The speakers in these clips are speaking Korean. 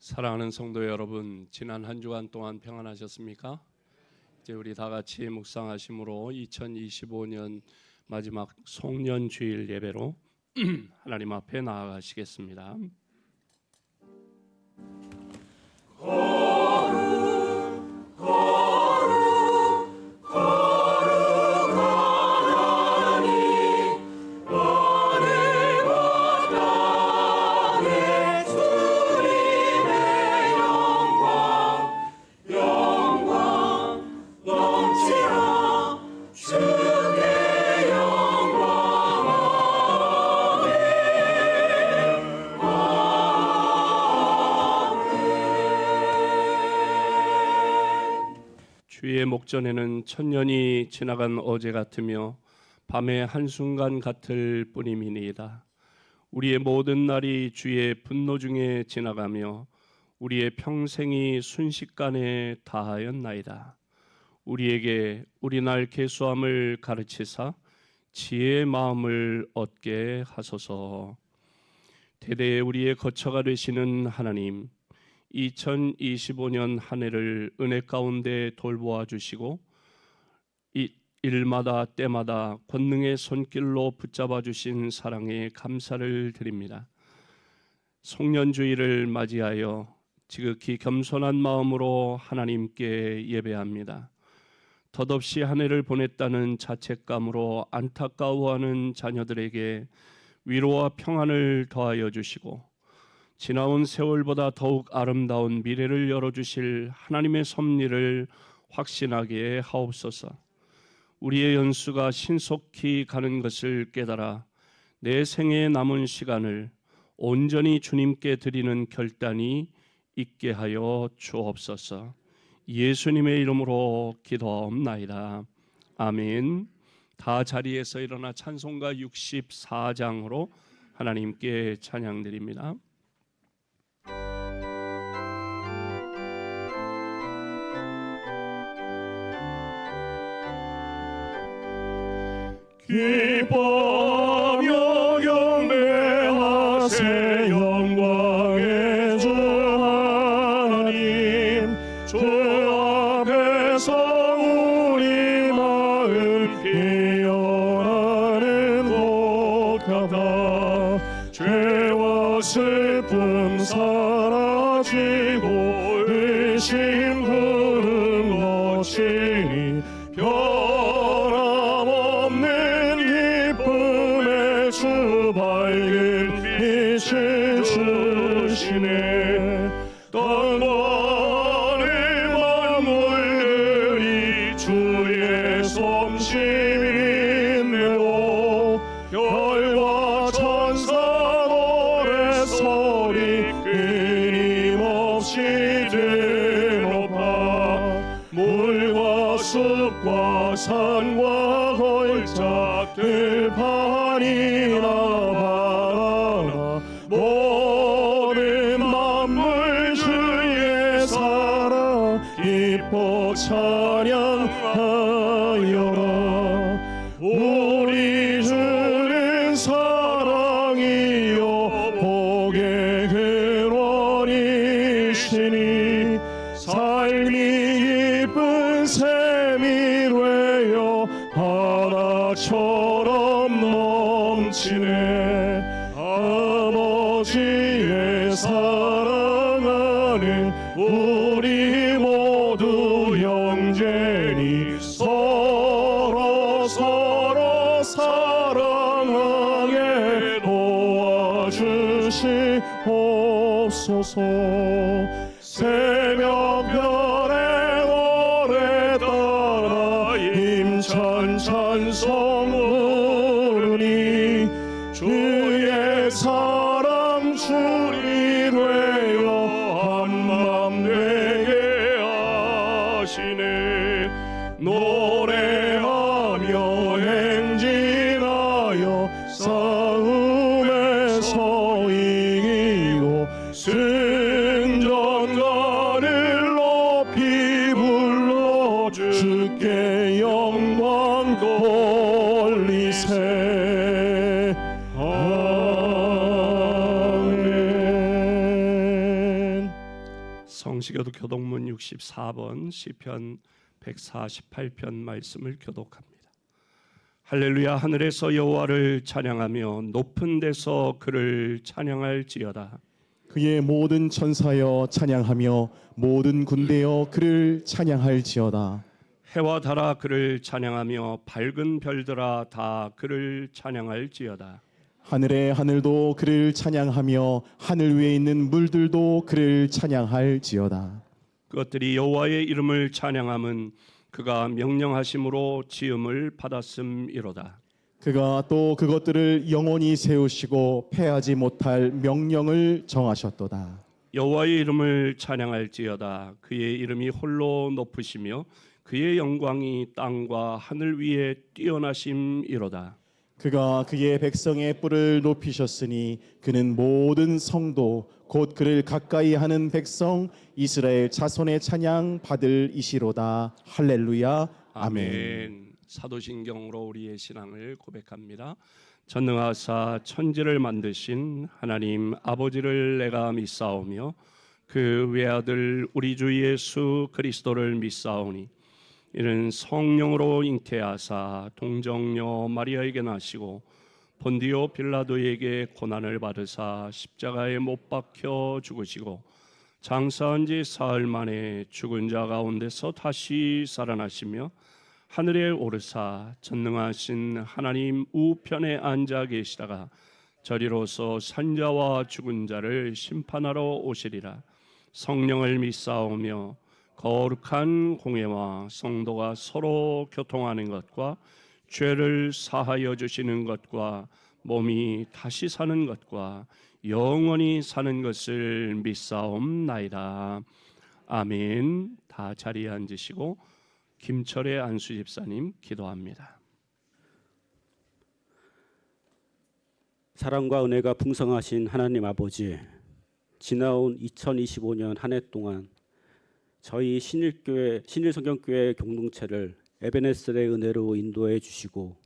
사랑하는 성도 여러분, 지난 한 주간 동안 평안하셨습니까? 이제 우리 다 같이 묵상하심으로 2025년 마지막 송년 주일 예배로 하나님 앞에 나아가시겠습니다. 주의 목전에는 천년이 지나간 어제 같으며 밤의 한순간 같을 뿐임이니이다. 우리의 모든 날이 주의 분노 중에 지나가며 우리의 평생이 순식간에 다하였나이다. 우리에게 우리 날 계수함을 가르치사 지혜의 마음을 얻게 하소서. 대대에 우리의 거처가 되시는 하나님, 2025년 한 해를 은혜 가운데 돌보아 주시고 일마다 때마다 권능의 손길로 붙잡아 주신 사랑에 감사를 드립니다. 송년주일을 맞이하여 지극히 겸손한 마음으로 하나님께 예배합니다. 덧없이 한 해를 보냈다는 자책감으로 안타까워하는 자녀들에게 위로와 평안을 더하여 주시고 지나온 세월보다 더욱 아름다운 미래를 열어주실 하나님의 섭리를 확신하게 하옵소서. 우리의 연수가 신속히 가는 것을 깨달아 내 생에 남은 시간을 온전히 주님께 드리는 결단이 있게 하여 주옵소서. 예수님의 이름으로 기도하옵나이다. 아멘. 다 자리에서 일어나 찬송가 64장으로 하나님께 찬양드립니다. 기뻐하며 경배하세 영광의 주 하나님. 주 앞에서 우리 마음 피어나는 독하다. 죄와 슬픔 사라지고 의심 구름 거치니 주 밝은 빛을 주시네. 땅만의 만물들이 주의 솜씨를 인내로 별과 천사 노래 소리 끊임없이 드높아. 물과 숲과 산과 골짜 들판이나 바라나 모든 만물 주의 사랑 기뻐 찬양하여라. 우리 주는 사랑이요 복의 근원이시니 삶이 기쁜 셈이 되어 바다처럼 넘치네. 아버지의 사랑하는 우리 모두 형제니 서로 사랑하게 도와주시옵소서. 새벽별의 노래 따라 힘찬 찬송 부르니 주의 사랑 줄이 되어 한맘 되게 하시네. 노래하며 행진하여 싸움에서 이기고 승전가를 높이 불러 주께 영광 돌리세. 아멘. 성시교도 교독문 64번 시편 148편 말씀을 교독합니다. 할렐루야. 하늘에서 여호와를 찬양하며 높은 데서 그를 찬양할지어다. 그의 모든 천사여 찬양하며 모든 군대여 그를 찬양할지어다. 해와 달아 그를 찬양하며 밝은 별들아 다 그를 찬양할지어다. 하늘의 하늘도 그를 찬양하며 하늘 위에 있는 물들도 그를 찬양할지어다. 그것들이 여호와의 이름을 찬양함은 그가 명령하심으로 지음을 받았음이로다. 그가 또 그것들을 영원히 세우시고 패하지 못할 명령을 정하셨도다. 여호와의 이름을 찬양할지어다. 그의 이름이 홀로 높으시며 그의 영광이 땅과 하늘 위에 뛰어나심이로다. 그가 그의 백성의 뿔을 높이셨으니 그는 모든 성도 곧 그를 가까이 하는 백성 이스라엘 자손의 찬양 받을 이시로다. 할렐루야. 아멘. 사도신경으로 우리의 신앙을 고백합니다. 전능하사 천지를 만드신 하나님 아버지를 내가 믿사오며 그 외아들 우리 주 예수 그리스도를 믿사오니 이는 성령으로 잉태하사 동정녀 마리아에게 나시고 본디오 빌라도에게 고난을 받으사 십자가에 못 박혀 죽으시고 장사한 지 사흘 만에 죽은 자 가운데서 다시 살아나시며 하늘에 오르사 전능하신 하나님 우편에 앉아 계시다가 저리로서 산자와 죽은 자를 심판하러 오시리라. 성령을 믿사오며 거룩한 공회와 성도가 서로 교통하는 것과 죄를 사하여 주시는 것과 몸이 다시 사는 것과 영원히 사는 것을 믿사옵나이다. 아멘. 다 자리에 앉으시고 김철의 안수 집사님 기도합니다. 사랑과 은혜가 풍성하신 하나님 아버지, 지나온 2025년 한 해 동안 저희 신일성경교회 공동체를 에베네셀의 은혜로 인도해 주시고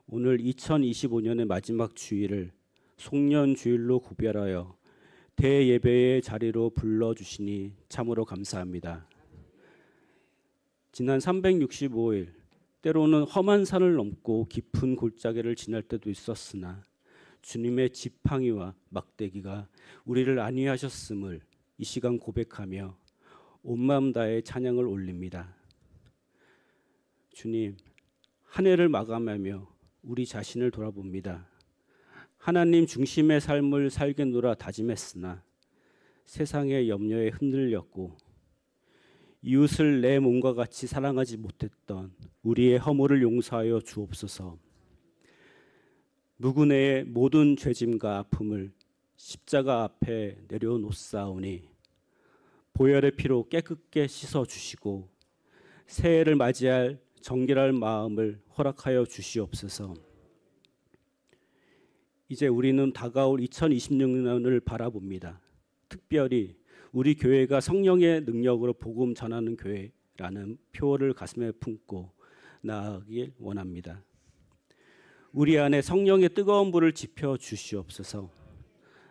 오늘 2025년의 마지막 주일을 송년주일로 구별하여 대예배의 자리로 불러주시니 참으로 감사합니다. 지난 365일 때로는 험한 산을 넘고 깊은 골짜기를 지날 때도 있었으나 주님의 지팡이와 막대기가 우리를 안위하셨음을 이 시간 고백하며 온 마음 다해 찬양을 올립니다. 주님, 한 해를 마감하며 우리 자신을 돌아봅니다. 하나님 중심의 삶을 살겠노라 다짐했으나 세상의 염려에 흔들렸고 이웃을 내 몸과 같이 사랑하지 못했던 우리의 허물을 용서하여 주옵소서. 무근해의 모든 죄짐과 아픔을 십자가 앞에 내려놓사오니 보혈의 피로 깨끗게 씻어주시고 새해를 맞이할 정결할 마음을 허락하여 주시옵소서. 이제 우리는 다가올 2026년을 바라봅니다. 특별히 우리 교회가 성령의 능력으로 복음 전하는 교회라는 표어를 가슴에 품고 나아가길 원합니다. 우리 안에 성령의 뜨거운 불을 지펴 주시옵소서.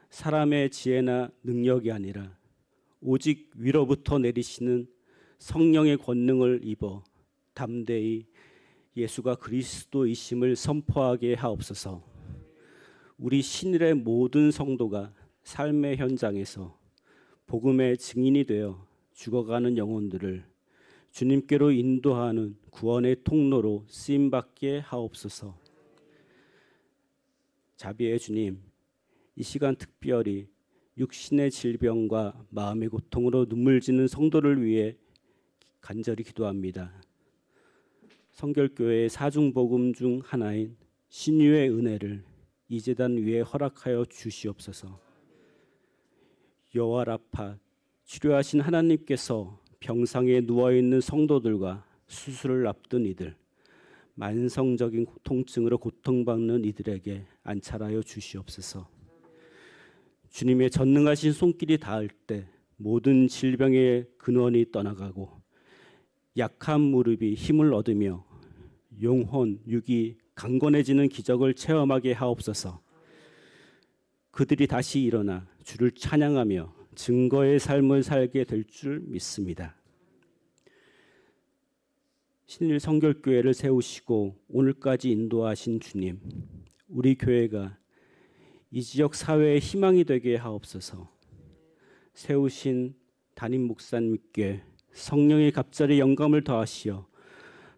사람의 지혜나 능력이 아니라 오직 위로부터 내리시는 성령의 권능을 입어 담대히 예수가 그리스도이심을 선포하게 하옵소서. 우리 신일의 모든 성도가 삶의 현장에서 복음의 증인이 되어 죽어가는 영혼들을 주님께로 인도하는 구원의 통로로 쓰임받게 하옵소서. 자비의 주님, 이 시간 특별히 육신의 질병과 마음의 고통으로 눈물 지는 성도를 위해 간절히 기도합니다. 성결교회의 사중복음 중 하나인 신유의 은혜를 이 제단 위에 허락하여 주시옵소서. 여호와라파 치료하신 하나님께서 병상에 누워있는 성도들과 수술을 앞둔 이들, 만성적인 통증으로 고통받는 이들에게 안찰하여 주시옵소서. 주님의 전능하신 손길이 닿을 때 모든 질병의 근원이 떠나가고 약한 무릎이 힘을 얻으며 영혼, 육이 강건해지는 기적을 체험하게 하옵소서. 그들이 다시 일어나 주를 찬양하며 증거의 삶을 살게 될 줄 믿습니다. 신일 성결교회를 세우시고 오늘까지 인도하신 주님, 우리 교회가 이 지역 사회의 희망이 되게 하옵소서. 세우신 담임 목사님께 성령의 갑자기 영감을 더하시어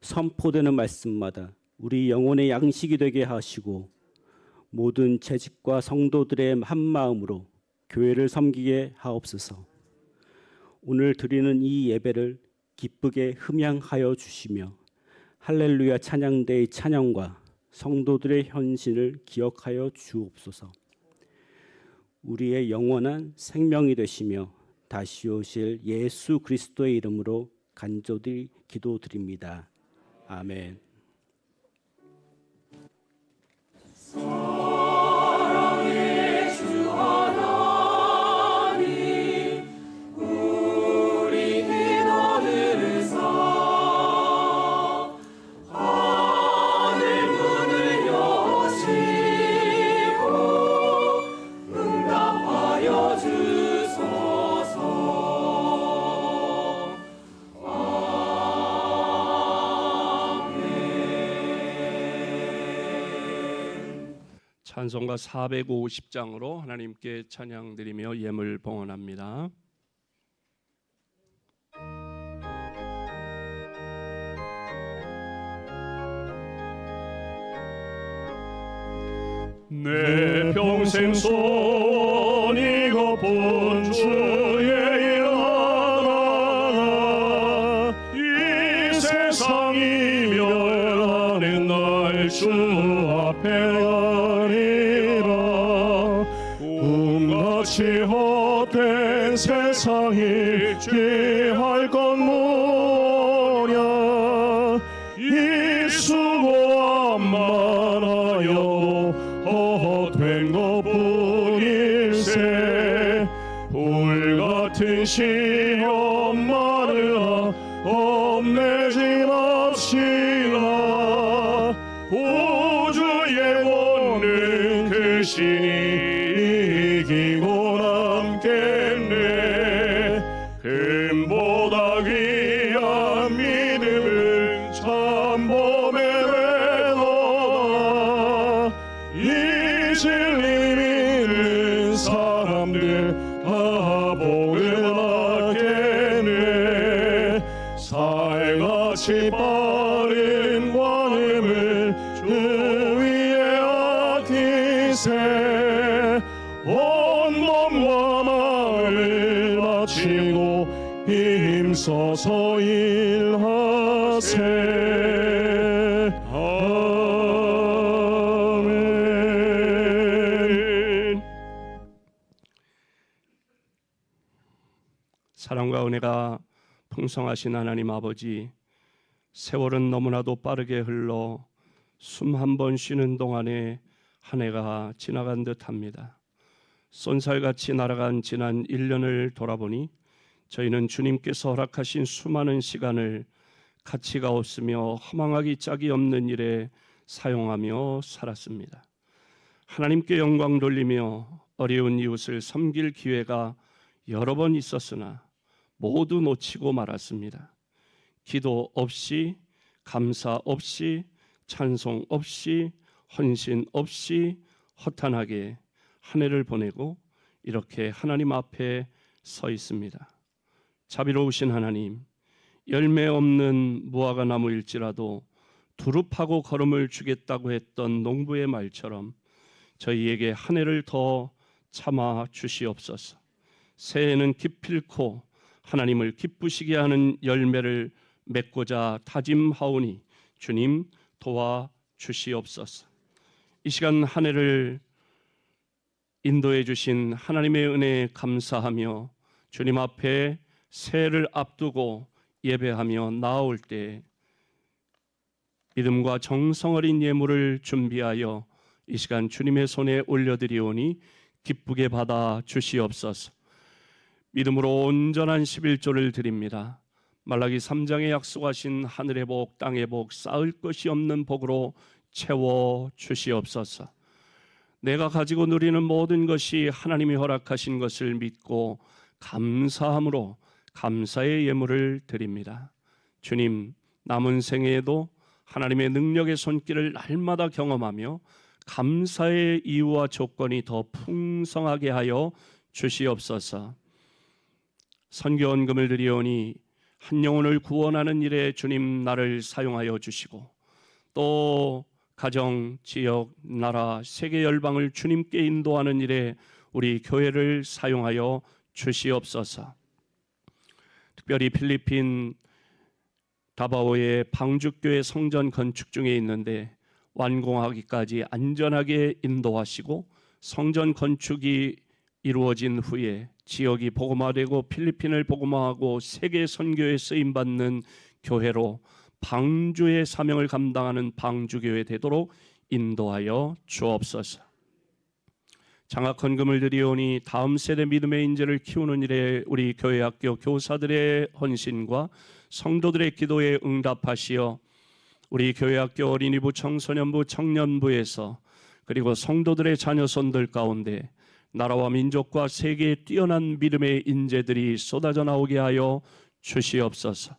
선포되는 말씀마다 우리 영혼의 양식이 되게 하시고 모든 재직과 성도들의 한 마음으로 교회를 섬기게 하옵소서. 오늘 드리는 이 예배를 기쁘게 흠양하여 주시며 할렐루야 찬양대의 찬양과 성도들의 헌신을 기억하여 주옵소서. 우리의 영원한 생명이 되시며 다시 오실 예수 그리스도의 이름으로 간절히 기도드립니다. 아멘. 찬송가 450장으로 하나님께 찬양드리며 예물 봉헌합니다. 내 평생 소원이 고픈 주의 일 하나 이 세상이 멸하는 날 주 앞에 가리라 꿈같이 헛된 세상이 취할 것 뭐냐 이 수고함 많아요 헛된 것뿐일세 불같은 시험 많으나 겁내지 맙시다 우주의 권능 그 신이 이기고 남겠네 금보다 귀한 믿음은 참범에 되도다 이 진리 믿는 사람들 다 복을 받겠네 살같이 빠른 광음을 주 위에 아끼세 온몸과 마음을 바치고 힘써서 일하세 아멘. 사랑과 은혜가 풍성하신 하나님 아버지, 세월은 너무나도 빠르게 흘러 숨 한 번 쉬는 동안에 한 해가 지나간 듯합니다. 쏜살같이 날아간 지난 1년을 돌아보니 저희는 주님께서 허락하신 수많은 시간을 가치가 없으며 허망하기 짝이 없는 일에 사용하며 살았습니다. 하나님께 영광 돌리며 어려운 이웃을 섬길 기회가 여러 번 있었으나 모두 놓치고 말았습니다. 기도 없이, 감사 없이, 찬송 없이, 헌신 없이 허탄하게 한 해를 보내고 이렇게 하나님 앞에 서 있습니다. 자비로우신 하나님, 열매 없는 무화과 나무일지라도 두릅하고 걸음을 주겠다고 했던 농부의 말처럼 저희에게 한 해를 더 참아 주시옵소서. 새해에는 기필코 하나님을 기쁘시게 하는 열매를 맺고자 다짐하오니 주님 도와 주시옵소서. 이 시간 한 해를 인도해 주신 하나님의 은혜에 감사하며 주님 앞에 새해를 앞두고 예배하며 나아올 때 믿음과 정성 어린 예물을 준비하여 이 시간 주님의 손에 올려드리오니 기쁘게 받아 주시옵소서. 믿음으로 온전한 11조를 드립니다. 말라기 3장에 약속하신 하늘의 복, 땅의 복, 쌓을 것이 없는 복으로 채워 주시옵소서. 내가 가지고 누리는 모든 것이 하나님이 허락하신 것을 믿고 감사함으로 감사의 예물을 드립니다. 주님, 남은 생애에도 하나님의 능력의 손길을 날마다 경험하며 감사의 이유와 조건이 더 풍성하게 하여 주시옵소서. 선교헌금을 드리오니 한 영혼을 구원하는 일에 주님 나를 사용하여 주시고 또 가정, 지역, 나라, 세계 열방을 주님께 인도하는 일에 우리 교회를 사용하여 주시옵소서. 특별히 필리핀 다바오의 방죽교회 성전 건축 중에 있는데 완공하기까지 안전하게 인도하시고 성전 건축이 이루어진 후에 지역이 복음화되고 필리핀을 복음화하고 세계 선교에 쓰임받는 교회로 방주의 사명을 감당하는 방주교회 되도록 인도하여 주옵소서. 장학헌금을 드리오니 다음 세대 믿음의 인재를 키우는 일에 우리 교회학교 교사들의 헌신과 성도들의 기도에 응답하시어 우리 교회학교 어린이부, 청소년부, 청년부에서 그리고 성도들의 자녀손들 가운데 나라와 민족과 세계에 뛰어난 믿음의 인재들이 쏟아져 나오게 하여 주시옵소서.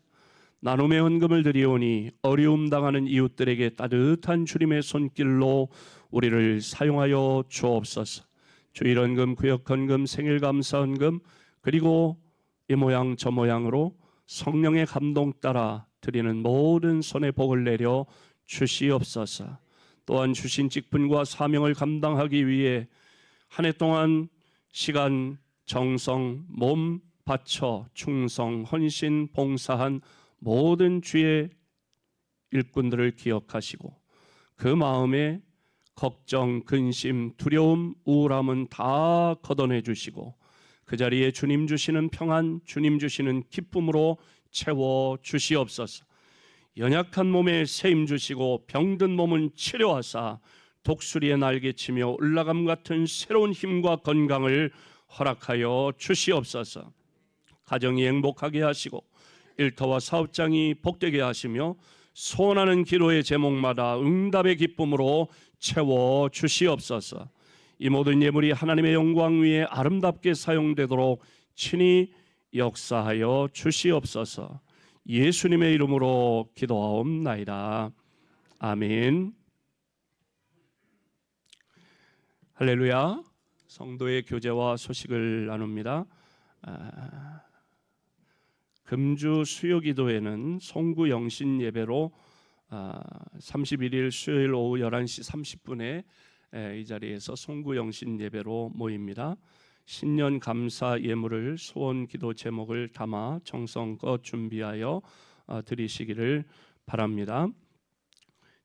나눔의 헌금을 드리오니 어려움 당하는 이웃들에게 따뜻한 주님의 손길로 우리를 사용하여 주옵소서. 주일헌금, 구역헌금, 생일감사헌금 그리고 이 모양 저 모양으로 성령의 감동 따라 드리는 모든 손에 복을 내려 주시옵소서. 또한 주신 직분과 사명을 감당하기 위해 한 해 동안 시간, 정성, 몸 바쳐 충성, 헌신, 봉사한 모든 주의 일꾼들을 기억하시고 그 마음에 걱정, 근심, 두려움, 우울함은 다 걷어내 주시고 그 자리에 주님 주시는 평안, 주님 주시는 기쁨으로 채워 주시옵소서. 연약한 몸에 세임 주시고 병든 몸은 치료하사 독수리의 날개치며 올라감 같은 새로운 힘과 건강을 허락하여 주시옵소서. 가정이 행복하게 하시고 일터와 사업장이 복되게 하시며 소원하는 기도의 제목마다 응답의 기쁨으로 채워 주시옵소서. 이 모든 예물이 하나님의 영광 위에 아름답게 사용되도록 친히 역사하여 주시옵소서. 예수님의 이름으로 기도하옵나이다. 아멘. 할렐루야. 성도의 교제와 소식을 나눕니다. 금주 수요기도회는 송구 영신 예배로 31일 수요일 오후 11시 30분에 이 자리에서 송구 영신 예배로 모입니다. 신년 감사 예물을 소원 기도 제목을 담아 정성껏 준비하여 드리시기를 바랍니다.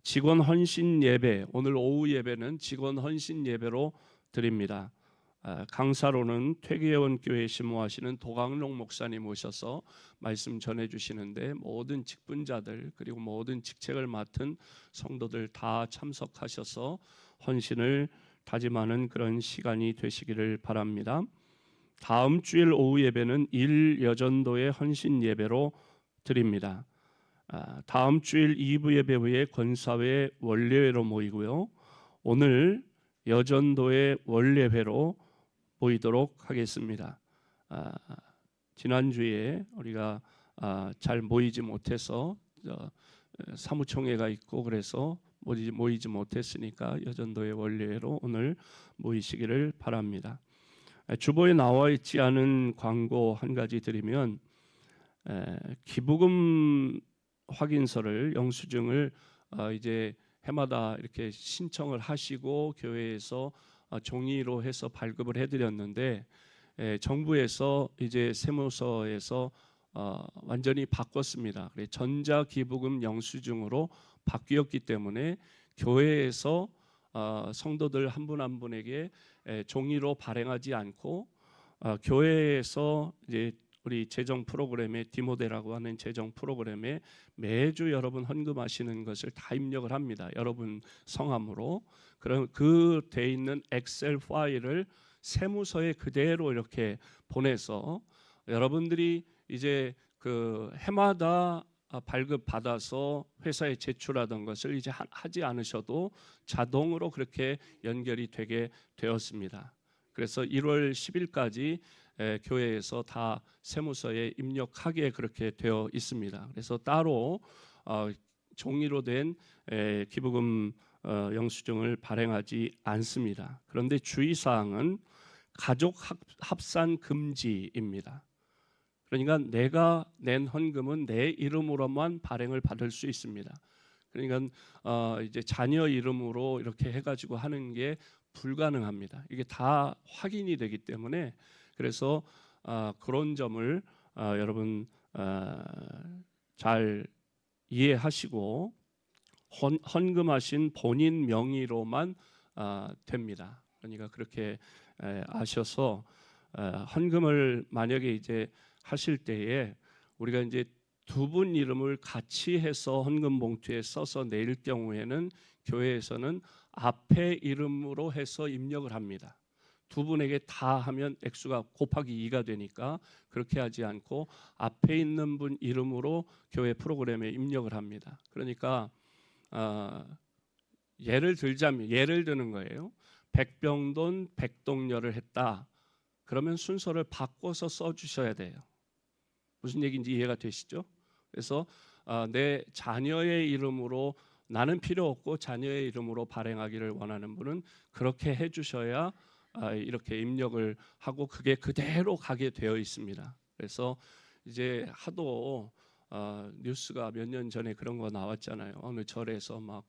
직원 헌신 예배, 오늘 오후 예배는 직원 헌신 예배로 드립니다. 강사로는 퇴계원교회 심호하시는 도강록 목사님 오셔서 말씀 전해주시는데 모든 직분자들 그리고 모든 직책을 맡은 성도들 다 참석하셔서 헌신을 다짐하는 그런 시간이 되시기를 바랍니다. 다음 주일 오후 예배는 일여전도의 헌신 예배로 드립니다. 다음 주일 2부 예배 후에 권사회 원례회로 모이고요. 오늘 여전도의 원례회로 모이도록 하겠습니다. 지난주에 우리가 잘 모이지 못해서 사무총회가 있고 그래서 모이지 못했으니까 여전도의 원례회로 오늘 모이시기를 바랍니다. 주보에 나와 있지 않은 광고 한 가지 드리면 기부금 확인서를 영수증을 이제 해마다 이렇게 신청을 하시고 교회에서 종이로 해서 발급을 해드렸는데 정부에서 이제 세무서에서 완전히 바꿨습니다. 전자기부금 영수증으로 바뀌었기 때문에 교회에서 성도들 한 분 한 분에게 종이로 발행하지 않고 교회에서 이제 우리 재정 프로그램에 디모데라고 하는 재정 프로그램에 매주 여러분 헌금하시는 것을 다 입력을 합니다. 여러분 성함으로. 그럼 그 돼 있는 엑셀 파일을 세무서에 그대로 이렇게 보내서 여러분들이 이제 그 해마다 발급 받아서 회사에 제출하던 것을 이제 하지 않으셔도 자동으로 그렇게 연결이 되게 되었습니다. 그래서 1월 10일까지 교회에서 다 세무서에 입력하게 그렇게 되어 있습니다. 그래서 따로 종이로 된 기부금 영수증을 발행하지 않습니다. 그런데 주의사항은 가족 합산 금지입니다. 그러니까 내가 낸 헌금은 내 이름으로만 발행을 받을 수 있습니다. 그러니까 이제 자녀 이름으로 이렇게 해가지고 하는 게 불가능합니다. 이게 다 확인이 되기 때문에 그래서 그런 점을 여러분 잘 이해하시고 헌금하신 본인 명의로만 됩니다. 그러니까 그렇게 아셔서 헌금을 만약에 이제 하실 때에 우리가 이제 두 분 이름을 같이 해서 헌금 봉투에 써서 낼 경우에는 교회에서는 앞에 이름으로 해서 입력을 합니다. 두 분에게 다 하면 액수가 곱하기 2가 되니까 그렇게 하지 않고 앞에 있는 분 이름으로 교회 프로그램에 입력을 합니다. 그러니까 예를 드는 거예요. 백병돈 백동열을 했다. 그러면 순서를 바꿔서 써주셔야 돼요. 무슨 얘기인지 이해가 되시죠? 그래서 내 자녀의 이름으로 나는 필요 없고 자녀의 이름으로 발행하기를 원하는 분은 그렇게 해주셔야 이렇게 입력을 하고 그게 그대로 가게 되어 있습니다. 그래서 이제 하도 뉴스가 몇 년 전에 그런 거 나왔잖아요. 어느 절에서 막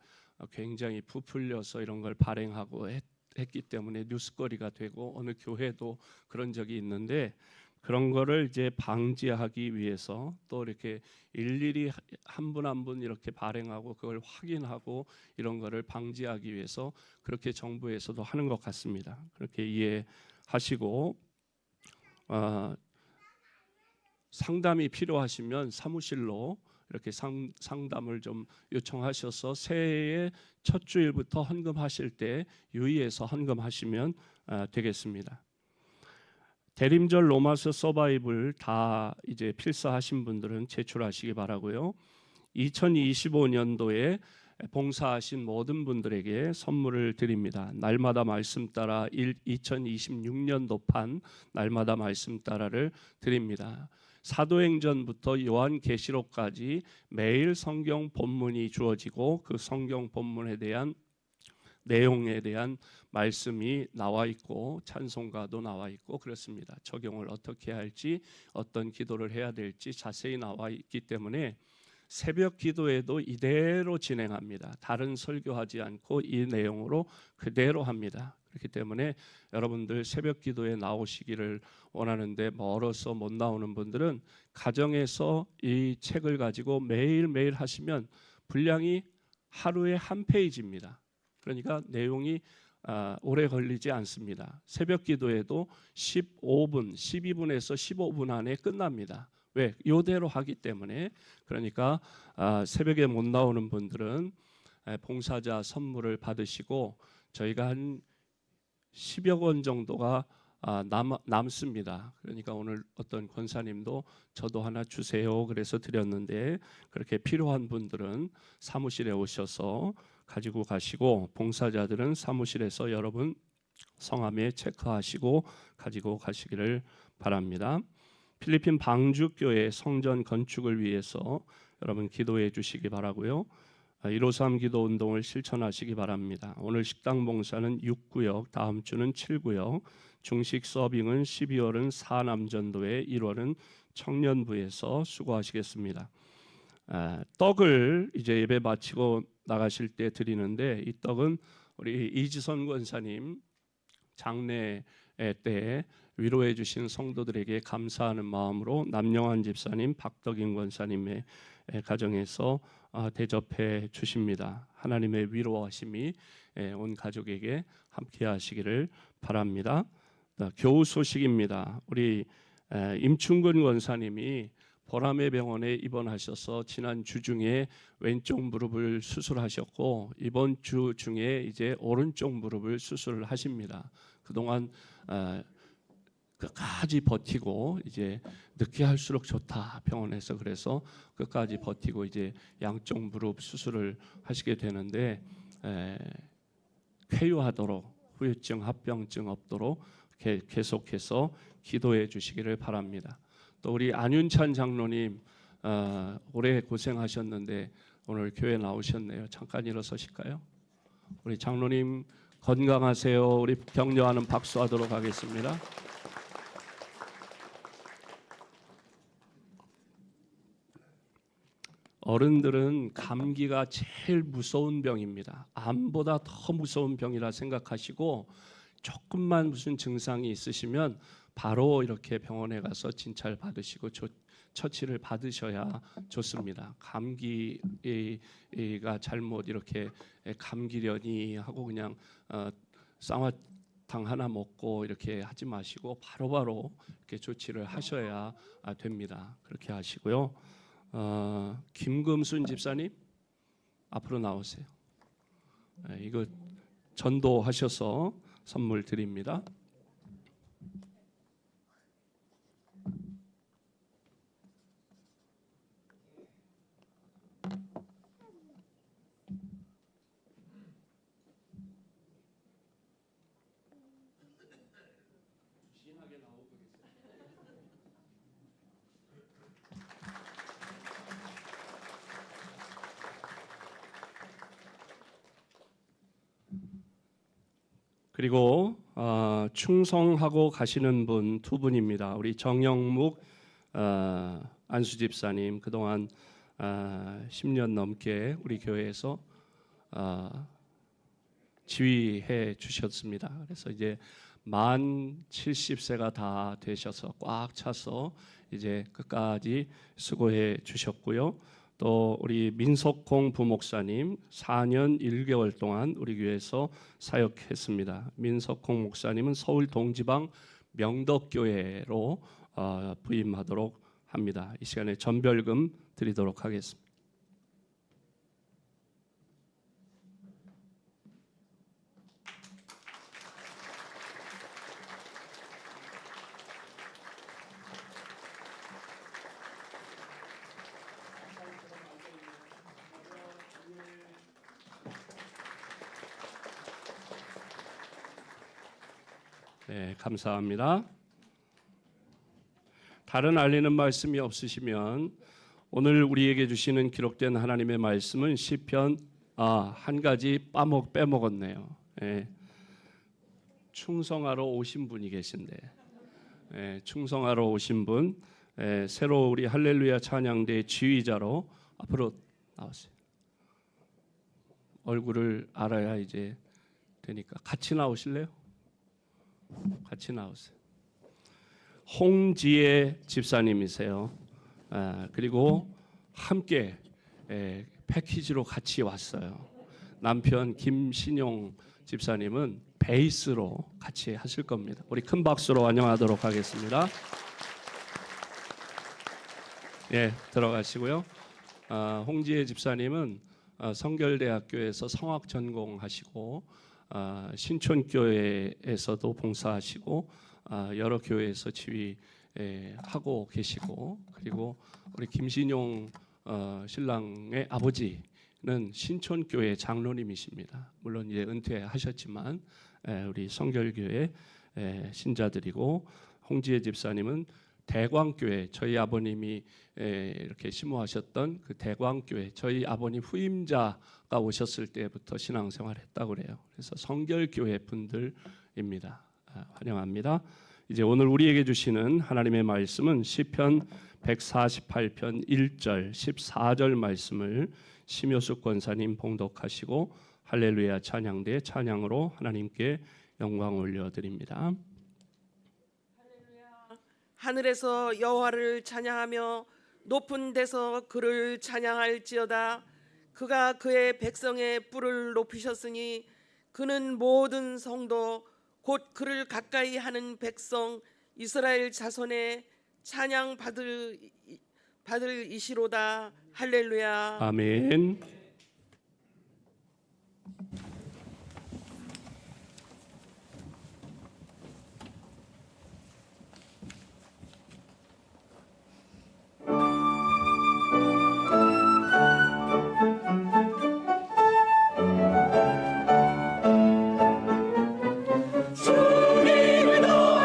굉장히 부풀려서 이런 걸 발행하고 했기 때문에 뉴스거리가 되고 어느 교회도 그런 적이 있는데 그런 거를 이제 방지하기 위해서 또 이렇게 일일이 한 분 한 분 이렇게 발행하고 그걸 확인하고 이런 거를 방지하기 위해서 그렇게 정부에서도 하는 것 같습니다. 그렇게 이해하시고 상담이 필요하시면 사무실로 이렇게 상담을 좀 요청하셔서 새해의 첫 주일부터 헌금하실 때 유의해서 헌금하시면 되겠습니다. 대림절 로마서 서바이블 다 이제 필사하신 분들은 제출하시기 바라고요. 2025년도에 봉사하신 모든 분들에게 선물을 드립니다. 날마다 말씀 따라 2026년도판 날마다 말씀 따라를 드립니다. 사도행전부터 요한계시록까지 매일 성경 본문이 주어지고 그 성경 본문에 대한 내용에 대한 말씀이 나와 있고 찬송가도 나와 있고 그렇습니다. 적용을 어떻게 할지 어떤 기도를 해야 될지 자세히 나와 있기 때문에 새벽 기도에도 이대로 진행합니다. 다른 설교하지 않고 이 내용으로 그대로 합니다. 그렇기 때문에 여러분들 새벽 기도에 나오시기를 원하는데 멀어서 못 나오는 분들은 가정에서 이 책을 가지고 매일매일 하시면 분량이 하루에 한 페이지입니다. 그러니까 내용이 오래 걸리지 않습니다. 새벽 기도에도 15분, 12분에서 15분 안에 끝납니다. 왜? 이대로 하기 때문에. 그러니까 새벽에 못 나오는 분들은 봉사자 선물을 받으시고 저희가 한 10여 권 정도가 남습니다. 그러니까 오늘 어떤 권사님도 저도 하나 주세요 그래서 드렸는데 그렇게 필요한 분들은 사무실에 오셔서 가지고 가시고 봉사자들은 사무실에서 여러분 성함에 체크하시고 가지고 가시기를 바랍니다. 필리핀 방주교회 성전 건축을 위해서 여러분 기도해 주시기 바라고요. 153 기도 운동을 실천하시기 바랍니다. 오늘 식당 봉사는 6구역, 다음 주는 7구역, 중식 서빙은 12월은 사남전도회, 1월은 청년부에서 수고하시겠습니다. 떡을 이제 예배 마치고 나가실 때 드리는데 이 떡은 우리 이지선 권사님 장례 때 위로해 주신 성도들에게 감사하는 마음으로 남영환 집사님, 박덕인 권사님의 가정에서 대접해 주십니다. 하나님의 위로하심이 온 가족에게 함께 하시기를 바랍니다. 교우 소식입니다. 우리 임충근 권사님이 보람의 병원에 입원하셔서 지난 주 중에 왼쪽 무릎을 수술하셨고 이번 주 중에 이제 오른쪽 무릎을 수술을 하십니다. 그동안 끝까지 버티고 이제 늦게 할수록 좋다 병원에서 그래서 끝까지 버티고 이제 양쪽 무릎 수술을 하시게 되는데 쾌유하도록 후유증 합병증 없도록 계속해서 기도해 주시기를 바랍니다. 또 우리 안윤찬 장로님 오래 고생하셨는데 오늘 교회 나오셨네요. 잠깐 일어서실까요? 우리 장로님 건강하세요. 우리 격려하는 박수하도록 하겠습니다. 어른들은 감기가 제일 무서운 병입니다. 암보다 더 무서운 병이라 생각하시고 조금만 무슨 증상이 있으시면 바로 이렇게 병원에 가서 진찰 받으시고 처치를 받으셔야 좋습니다. 감기가 잘못 이렇게 감기려니 하고 그냥 쌍화탕 하나 먹고 이렇게 하지 마시고 바로바로 이렇게 조치를 하셔야 됩니다. 그렇게 하시고요. 김금순 집사님 앞으로 나오세요. 이거 전도하셔서 선물 드립니다. 그리고 충성하고 가시는 분 두 분입니다. 우리 정영묵 안수 집사님 그동안 10년 넘게 우리 교회에서 지휘해 주셨습니다. 그래서 이제 만 70세가 다 되셔서 꽉 차서 이제 끝까지 수고해 주셨고요. 또 우리 민석공 부목사님 4년 1개월 동안 우리 교회에서 사역했습니다. 민석공 목사님은 서울 동지방 명덕교회로 부임하도록 합니다. 이 시간에 전별금 드리도록 하겠습니다. 네, 감사합니다. 다른 알리는 말씀이 없으시면 오늘 우리에게 주시는 기록된 하나님의 말씀은 시편 한 가지 빼먹었네요. 예, 충성하러 오신 분이 계신데 충성하러 오신 분 새로 우리 할렐루야 찬양대 지휘자로 앞으로 나오세요. 얼굴을 알아야 이제 되니까 같이 나오실래요? 같이 나오세요. 홍지혜 집사님이세요. 그리고 함께 패키지로 같이 왔어요. 남편 김신용 집사님은 베이스로 같이 하실 겁니다. 우리 큰 박수로 환영하도록 하겠습니다. 예, 들어가시고요. 홍지혜 집사님은 성결대학교에서 성악 전공하시고 신촌교회에서도 봉사하시고 여러 교회에서 지휘하고 계시고 그리고 우리 김신용 신랑의 아버지는 신촌교회 장로님이십니다. 물론 이제 은퇴하셨지만 우리 성결교회 신자들이고 홍지혜 집사님은 대광교회 저희 아버님이 이렇게 심호하셨던 그 대광교회 저희 아버님 후임자가 오셨을 때부터 신앙생활했다고 그래요. 그래서 성결교회 분들입니다. 환영합니다. 이제 오늘 우리에게 주시는 하나님의 말씀은 시편 148편 1절 14절 말씀을 심효숙 권사님 봉독하시고 할렐루야 찬양대 찬양으로 하나님께 영광 올려드립니다. 하늘에서 여호와를 찬양하며 높은 데서 그를 찬양할지어다. 그가 그의 백성의 뿔을 높이셨으니 그는 모든 성도 곧 그를 가까이 하는 백성 이스라엘 자손의 찬양 받을 이시로다. 할렐루야. 아멘. 주님을 더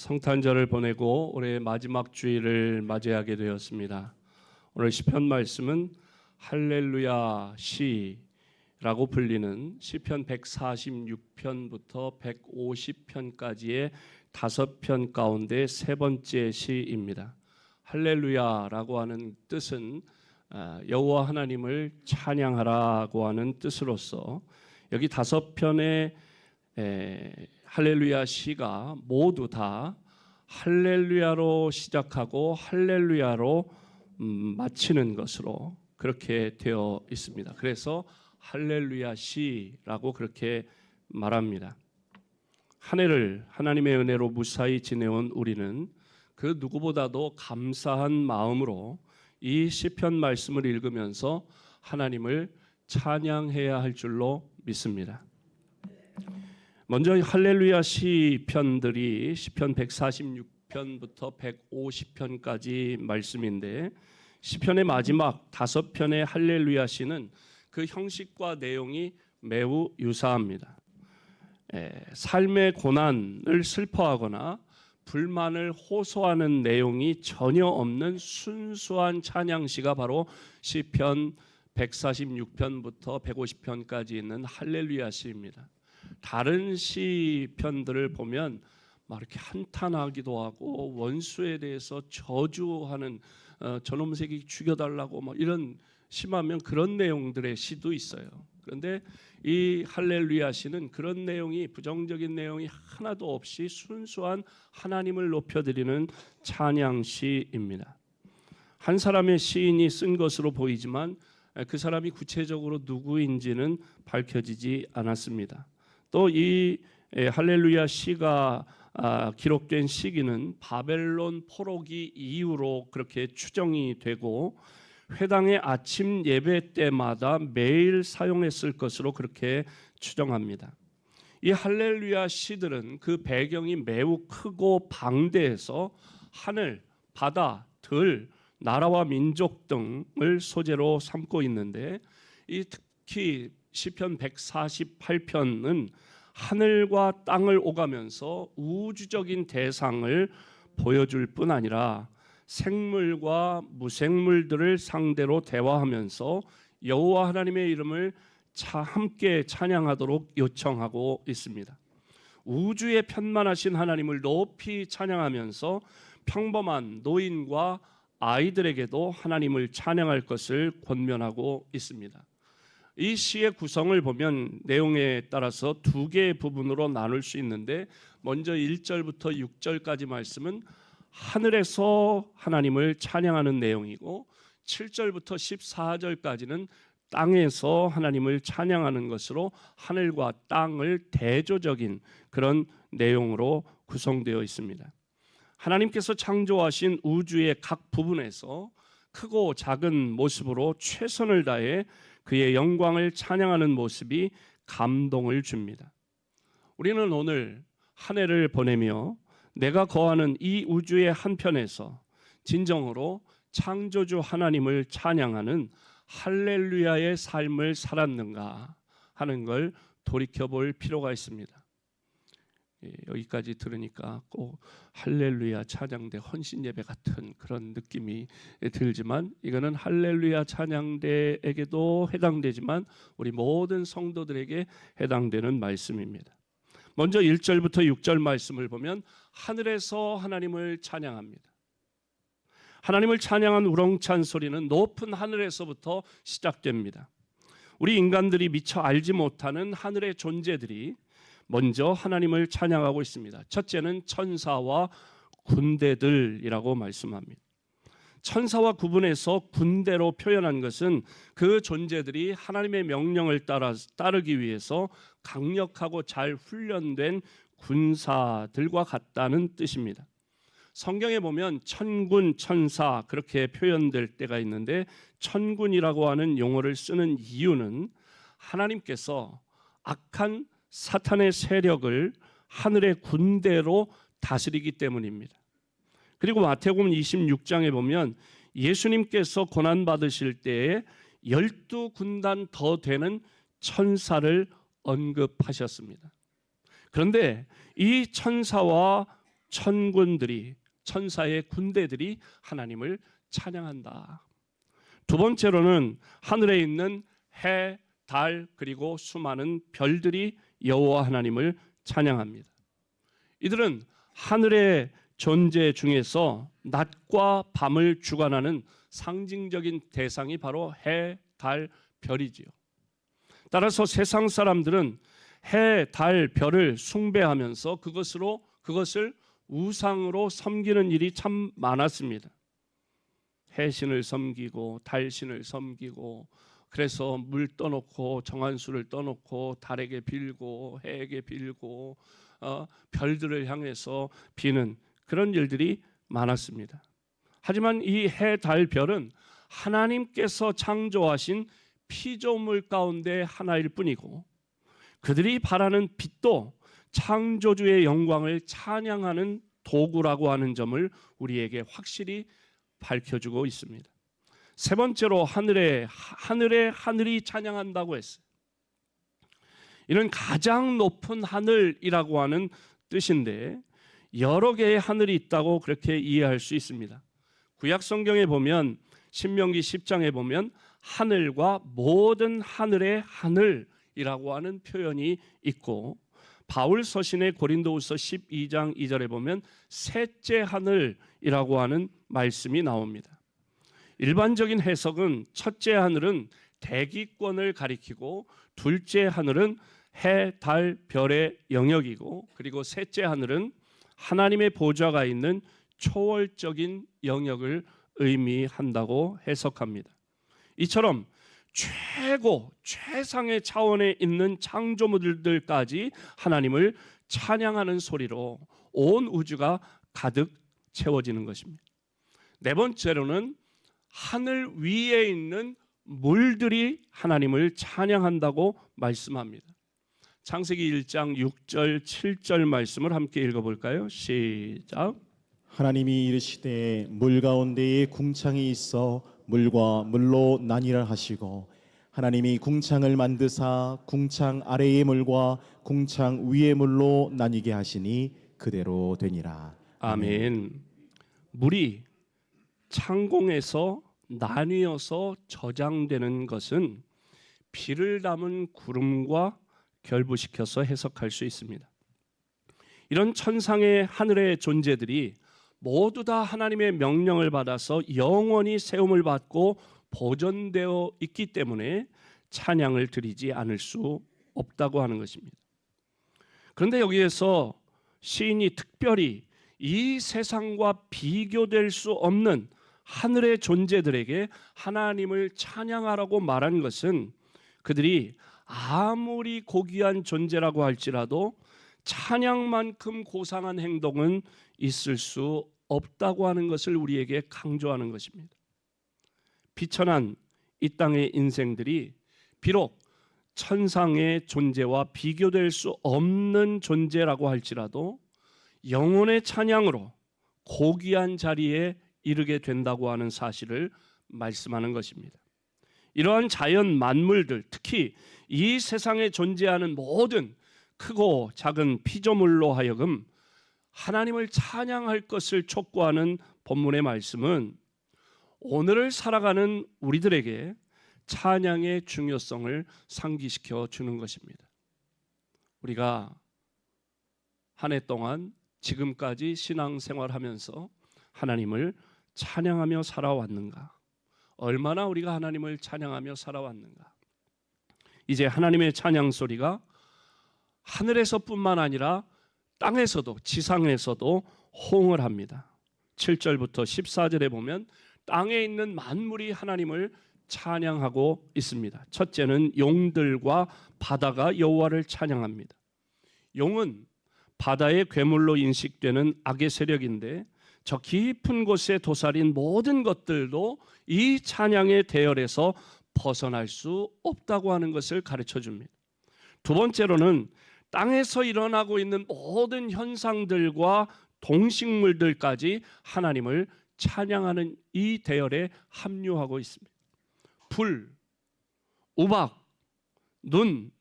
성탄절을 보내고 올해 마지막 주일을 맞이하게 되었습니다. 오늘 시편 말씀은 할렐루야 시라고 불리는 시편 146편부터 150편까지의 5편 가운데 세 번째 시입니다. 할렐루야라고 하는 뜻은 여호와 하나님을 찬양하라고 하는 뜻으로서 여기 5편의 할렐루야 시가 모두 다 할렐루야로 시작하고 할렐루야로 마치는 것으로 그렇게 되어 있습니다. 그래서 할렐루야 시라고 그렇게 말합니다. 한 해를 하나님의 은혜로 무사히 지내온 우리는 그 누구보다도 감사한 마음으로 이 시편 말씀을 읽으면서 하나님을 찬양해야 할 줄로 믿습니다. 먼저 할렐루야 시편들이 시편 146편부터 150편까지 말씀인데 시편의 마지막 5편의 할렐루야 시는 그 형식과 내용이 매우 유사합니다. 삶의 고난을 슬퍼하거나 불만을 호소하는 내용이 전혀 없는 순수한 찬양시가 바로 시편 146편부터 150편까지 있는 할렐루야 시입니다. 다른 시편들을 보면 막 이렇게 한탄하기도 하고 원수에 대해서 저주하는 저놈 새끼 죽여달라고 뭐 이런 심하면 그런 내용들의 시도 있어요. 그런데 이 할렐루야 시는 그런 내용이, 부정적인 내용이 하나도 없이 순수한 하나님을 높여드리는 찬양시입니다. 한 사람의 시인이 쓴 것으로 보이지만 그 사람이 구체적으로 누구인지는 밝혀지지 않았습니다. 또 이 할렐루야 시가 기록된 시기는 바벨론 포로기 이후로 그렇게 추정이 되고 회당의 아침 예배 때마다 매일 사용했을 것으로 그렇게 추정합니다. 이 할렐루야 시들은 그 배경이 매우 크고 방대해서 하늘, 바다, 들, 나라와 민족 등을 소재로 삼고 있는데, 이 특히 시편 148편은 하늘과 땅을 오가면서 우주적인 대상을 보여줄 뿐 아니라 생물과 무생물들을 상대로 대화하면서 여호와 하나님의 이름을 함께 찬양하도록 요청하고 있습니다. 우주의 편만하신 하나님을 높이 찬양하면서 평범한 노인과 아이들에게도 하나님을 찬양할 것을 권면하고 있습니다. 이 시의 구성을 보면 내용에 따라서 두 개의 부분으로 나눌 수 있는데, 먼저 1절부터 6절까지 말씀은 하늘에서 하나님을 찬양하는 내용이고 7절부터 14절까지는 땅에서 하나님을 찬양하는 것으로 하늘과 땅을 대조적인 그런 내용으로 구성되어 있습니다. 하나님께서 창조하신 우주의 각 부분에서 크고 작은 모습으로 최선을 다해 그의 영광을 찬양하는 모습이 감동을 줍니다. 우리는 오늘 한 해를 보내며 내가 거하는 이 우주의 한편에서 진정으로 창조주 하나님을 찬양하는 할렐루야의 삶을 살았는가 하는 걸 돌이켜볼 필요가 있습니다. 여기까지 들으니까 꼭 할렐루야 찬양대 헌신예배 같은 그런 느낌이 들지만, 이거는 할렐루야 찬양대에게도 해당되지만 우리 모든 성도들에게 해당되는 말씀입니다. 먼저 1절부터 6절 말씀을 보면 하늘에서 하나님을 찬양합니다. 하나님을 찬양한 우렁찬 소리는 높은 하늘에서부터 시작됩니다. 우리 인간들이 미처 알지 못하는 하늘의 존재들이 먼저 하나님을 찬양하고 있습니다. 첫째는 천사와 군대들이라고 말씀합니다. 천사와 구분해서 군대로 표현한 것은 그 존재들이 하나님의 명령을 따르기 위해서 강력하고 잘 훈련된 군사들과 같다는 뜻입니다. 성경에 보면 천군, 천사 그렇게 표현될 때가 있는데, 천군이라고 하는 용어를 쓰는 이유는 하나님께서 악한 사탄의 세력을 하늘의 군대로 다스리기 때문입니다. 그리고 마태복음 26장에 보면 예수님께서 고난 받으실 때에 12군단 더 되는 천사를 언급하셨습니다. 그런데 이 천사와 천군들이, 천사의 군대들이 하나님을 찬양한다. 두 번째로는 하늘에 있는 해, 달 그리고 수많은 별들이 여호와 하나님을 찬양합니다. 이들은 하늘의 존재 중에서 낮과 밤을 주관하는 상징적인 대상이 바로 해, 달, 별이지요. 따라서 세상 사람들은 해, 달, 별을 숭배하면서 그것을 우상으로 섬기는 일이 참 많았습니다. 해신을 섬기고 달신을 섬기고, 그래서 물 떠놓고 정한수를 떠놓고 달에게 빌고 해에게 빌고 별들을 향해서 비는 그런 일들이 많았습니다. 하지만 이 해, 달, 별은 하나님께서 창조하신 피조물 가운데 하나일 뿐이고, 그들이 바라는 빛도 창조주의 영광을 찬양하는 도구라고 하는 점을 우리에게 확실히 밝혀주고 있습니다. 세 번째로 하늘이 찬양한다고 했어요. 이는 가장 높은 하늘이라고 하는 뜻인데, 여러 개의 하늘이 있다고 그렇게 이해할 수 있습니다. 구약 성경에 보면 신명기 10장에 보면 하늘과 모든 하늘의 하늘이라고 하는 표현이 있고, 바울 서신의 고린도후서 12장 2절에 보면 셋째 하늘이라고 하는 말씀이 나옵니다. 일반적인 해석은 첫째 하늘은 대기권을 가리키고 둘째 하늘은 해, 달, 별의 영역이고 그리고 셋째 하늘은 하나님의 보좌가 있는 초월적인 영역을 의미한다고 해석합니다. 이처럼 최상의 차원에 있는 창조물들까지 하나님을 찬양하는 소리로 온 우주가 가득 채워지는 것입니다. 네 번째로는 하늘 위에 있는 물들이 하나님을 찬양한다고 말씀합니다. 창세기 1장 6절 7절 말씀을 함께 읽어볼까요? 시작. 하나님이 이르시되 물 가운데에 궁창이 있어 물과 물로 나뉘라 하시고 하나님이 궁창을 만드사 궁창 아래의 물과 궁창 위의 물로 나뉘게 하시니 그대로 되니라. 아멘. 물이 창공에서 나뉘어서 저장되는 것은 비를 담은 구름과 결부시켜서 해석할 수 있습니다. 이런 천상의 하늘의 존재들이 모두 다 하나님의 명령을 받아서 영원히 세움을 받고 보존되어 있기 때문에 찬양을 드리지 않을 수 없다고 하는 것입니다. 그런데 여기에서 시인이 특별히 이 세상과 비교될 수 없는 하늘의 존재들에게 하나님을 찬양하라고 말한 것은 그들이 아무리 고귀한 존재라고 할지라도 찬양만큼 고상한 행동은 있을 수 없다고 하는 것을 우리에게 강조하는 것입니다. 비천한 이 땅의 인생들이 비록 천상의 존재와 비교될 수 없는 존재라고 할지라도 영혼의 찬양으로 고귀한 자리에 이르게 된다고 하는 사실을 말씀하는 것입니다. 이러한 자연 만물들, 특히 이 세상에 존재하는 모든 크고 작은 피조물로 하여금 하나님을 찬양할 것을 촉구하는 본문의 말씀은 오늘을 살아가는 우리들에게 찬양의 중요성을 상기시켜 주는 것입니다. 우리가 한 해 동안 지금까지 신앙생활하면서 하나님을 찬양하며 살아왔는가? 얼마나 우리가 하나님을 찬양하며 살아왔는가? 이제 하나님의 찬양 소리가 하늘에서뿐만 아니라 땅에서도 지상에서도 호응을 합니다. 7절부터 14절에 보면 땅에 있는 만물이 하나님을 찬양하고 있습니다. 첫째는 용들과 바다가 여호와를 찬양합니다. 용은 바다의 괴물로 인식되는 악의 세력인데 저 깊은 곳에 도사린 모든 것들도 이 찬양의 대열에서 벗어날 수 없다고 하는 것을 가르쳐 줍니다. 두 번째로는 땅에서 일어나고 있는 모든 현상들과 동식물들까지 하나님을 찬양하는 이 대열에 합류하고 있습니다. 불, 우박, 눈,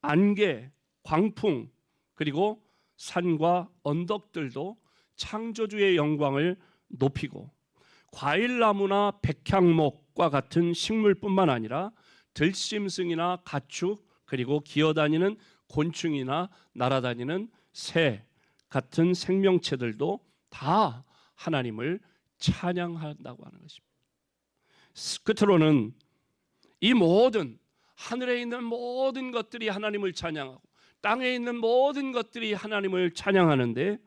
안개, 광풍, 그리고 산과 언덕들도 창조주의 영광을 높이고 과일나무나 백향목과 같은 식물뿐만 아니라 들짐승이나 가축 그리고 기어다니는 곤충이나 날아다니는 새 같은 생명체들도 다 하나님을 찬양한다고 하는 것입니다. 끝으로는 이 모든 하늘에 있는 모든 것들이 하나님을 찬양하고 땅에 있는 모든 것들이 하나님을 찬양하는데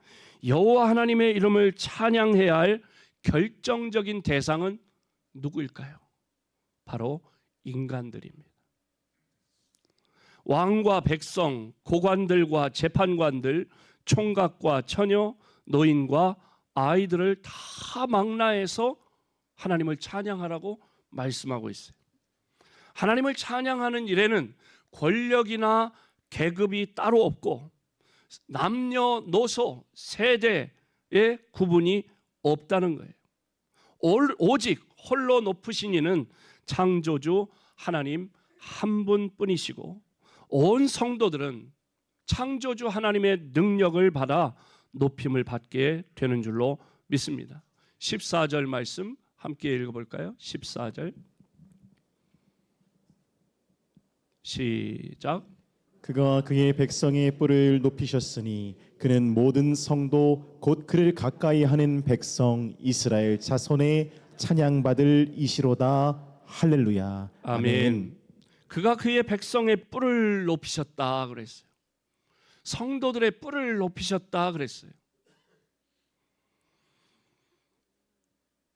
여호와 하나님의 이름을 찬양해야 할 결정적인 대상은 누구일까요? 바로 인간들입니다. 왕과 백성, 고관들과 재판관들, 총각과 처녀, 노인과 아이들을 다 망라해서 하나님을 찬양하라고 말씀하고 있어요. 하나님을 찬양하는 일에는 권력이나 계급이 따로 없고 남녀노소, 세대의 구분이 없다는 거예요. 오직 홀로 높으신 이는 창조주 하나님 한 분뿐이시고 온 성도들은 창조주 하나님의 능력을 받아 높임을 받게 되는 줄로 믿습니다. 14절 말씀 함께 읽어볼까요? 14절 시작. 그가 그의 백성의 뿔을 높이셨으니 그는 모든 성도 곧 그를 가까이 하는 백성 이스라엘 자손의 찬양받을 이시로다. 할렐루야. 아멘. 그가 그의 백성의 뿔을 높이셨다 그랬어요. 성도들의 뿔을 높이셨다 그랬어요.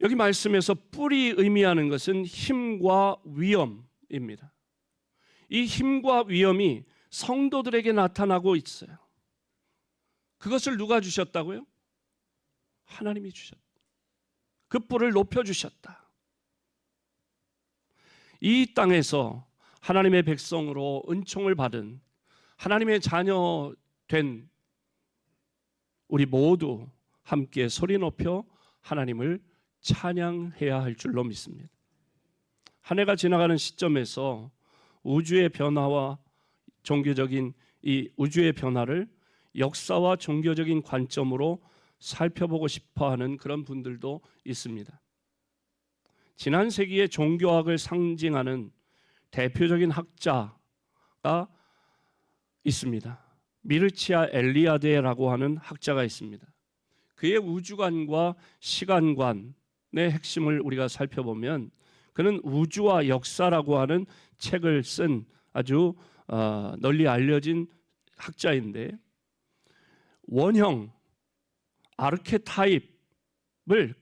여기 말씀에서 뿔이 의미하는 것은 힘과 위엄입니다. 이 힘과 위엄이 성도들에게 나타나고 있어요. 그것을 누가 주셨다고요? 하나님이 주셨다. 그 뿔을 높여주셨다. 이 땅에서 하나님의 백성으로 은총을 받은 하나님의 자녀 된 우리 모두 함께 소리 높여 하나님을 찬양해야 할 줄로 믿습니다. 한 해가 지나가는 시점에서 우주의 변화와 종교적인 이 우주의 변화를 역사와 종교적인 관점으로 살펴보고 싶어하는 그런 분들도 있습니다. 지난 세기의 종교학을 상징하는 대표적인 학자가 있습니다. 미르치아 엘리아데라고 하는 학자가 있습니다. 그의 우주관과 시간관의 핵심을 우리가 살펴보면 그는 우주와 역사라고 하는 책을 쓴 아주 널리 알려진 학자인데, 원형 아르케타입을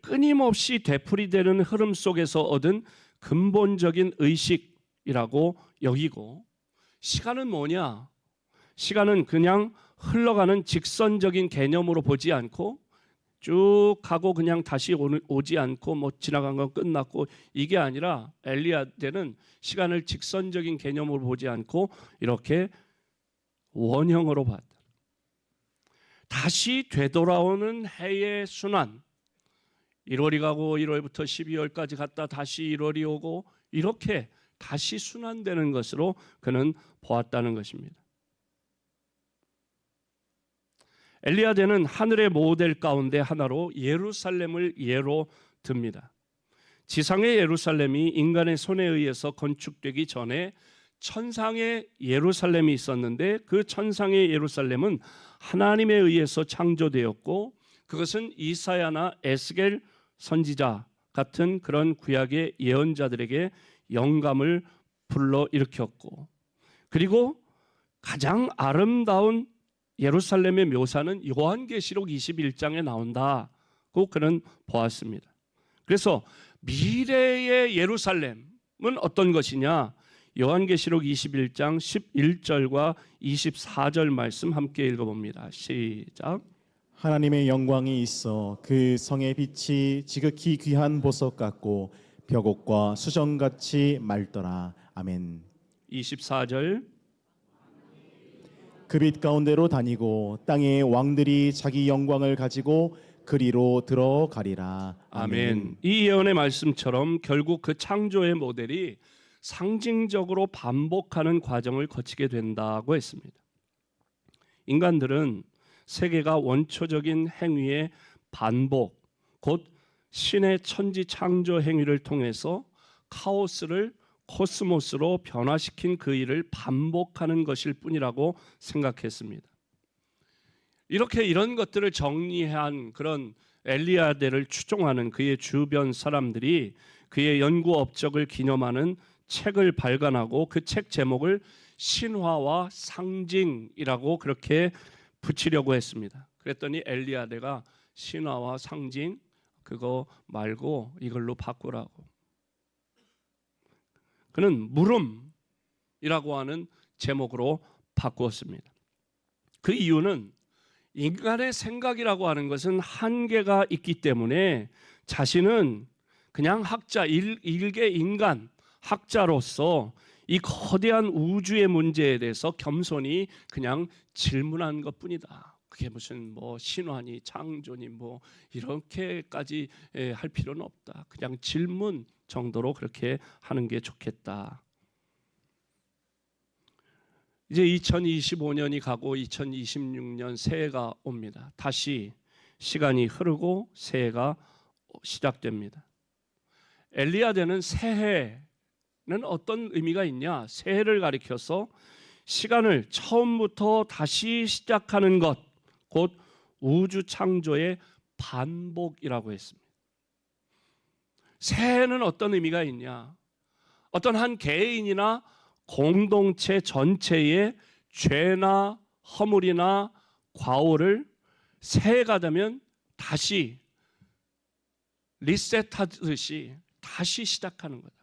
끊임없이 되풀이되는 흐름 속에서 얻은 근본적인 의식이라고 여기고, 시간은 뭐냐? 시간은 그냥 흘러가는 직선적인 개념으로 보지 않고 쭉 가고 그냥 다시 오지 않고 뭐 지나간 건 끝났고, 이게 아니라 엘리아데는 시간을 직선적인 개념으로 보지 않고 이렇게 원형으로 봤다. 다시 되돌아오는 해의 순환, 1월이 가고 1월부터 12월까지 갔다 다시 1월이 오고 이렇게 다시 순환되는 것으로 그는 보았다는 것입니다. 엘리아데는 하늘의 모델 가운데 하나로 예루살렘을 예로 듭니다. 지상의 예루살렘이 인간의 손에 의해서 건축되기 전에 천상의 예루살렘이 있었는데, 그 천상의 예루살렘은 하나님에 의해서 창조되었고, 그것은 이사야나 에스겔 선지자 같은 그런 구약의 예언자들에게 영감을 불러일으켰고, 그리고 가장 아름다운 예루살렘의 묘사는 요한계시록 21장에 나온다고 그는 보았습니다. 그래서 미래의 예루살렘은 어떤 것이냐? 요한계시록 21장 11절과 24절 말씀 함께 읽어봅니다. 시작. 하나님의 영광이 있어 그 성의 빛이 지극히 귀한 보석 같고 벽옥과 수정같이 맑더라. 아멘. 24절. 그 빛 가운데로 다니고 땅의 왕들이 자기 영광을 가지고 그리로 들어가리라. 아멘. 이 예언의 말씀처럼 결국 그 창조의 모델이 상징적으로 반복하는 과정을 거치게 된다고 했습니다. 인간들은 세계가 원초적인 행위의 반복, 곧 신의 천지 창조 행위를 통해서 카오스를 코스모스로 변화시킨 그 일을 반복하는 것일 뿐이라고 생각했습니다. 이렇게 이런 것들을 정리한 그런 엘리아데를 추종하는 그의 주변 사람들이 그의 연구 업적을 기념하는 책을 발간하고 그 책 제목을 신화와 상징이라고 그렇게 붙이려고 했습니다. 그랬더니 엘리아데가 신화와 상징 그거 말고 이걸로 바꾸라고. 그는 물음이라고 하는 제목으로 바꾸었습니다. 그 이유는 인간의 생각이라고 하는 것은 한계가 있기 때문에 자신은 그냥 학자, 일개 인간, 학자로서 이 거대한 우주의 문제에 대해서 겸손히 그냥 질문한 것뿐이다. 그게 무슨 뭐 신화니 창조니 뭐 이렇게까지 할 필요는 없다. 그냥 질문 정도로 그렇게 하는 게 좋겠다. 이제 2025년이 가고 2026년 새해가 옵니다. 다시 시간이 흐르고 새해가 시작됩니다. 엘리아데는 새해는 어떤 의미가 있냐? 새해를 가리켜서 시간을 처음부터 다시 시작하는 것, 곧 우주 창조의 반복이라고 했습니다. 새해는 어떤 의미가 있냐? 어떤 한 개인이나 공동체 전체의 죄나 허물이나 과오를 새해가 되면 다시 리셋하듯이 다시 시작하는 거다.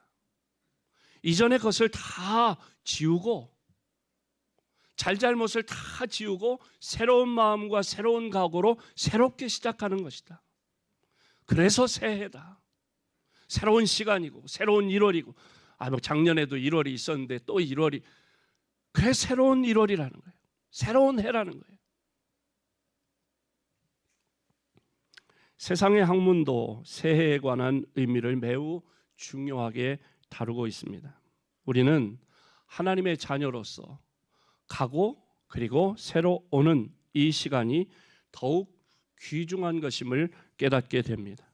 이전의 것을 다 지우고 잘잘못을 다 지우고 새로운 마음과 새로운 각오로 새롭게 시작하는 것이다. 그래서 새해다. 새로운 시간이고 새로운 1월이고 작년에도 1월이 있었는데 또 1월이 그래 새로운 1월이라는 거예요. 새로운 해라는 거예요. 세상의 학문도 새해에 관한 의미를 매우 중요하게 다루고 있습니다. 우리는 하나님의 자녀로서 가고 그리고 새로 오는 이 시간이 더욱 귀중한 것임을 깨닫게 됩니다.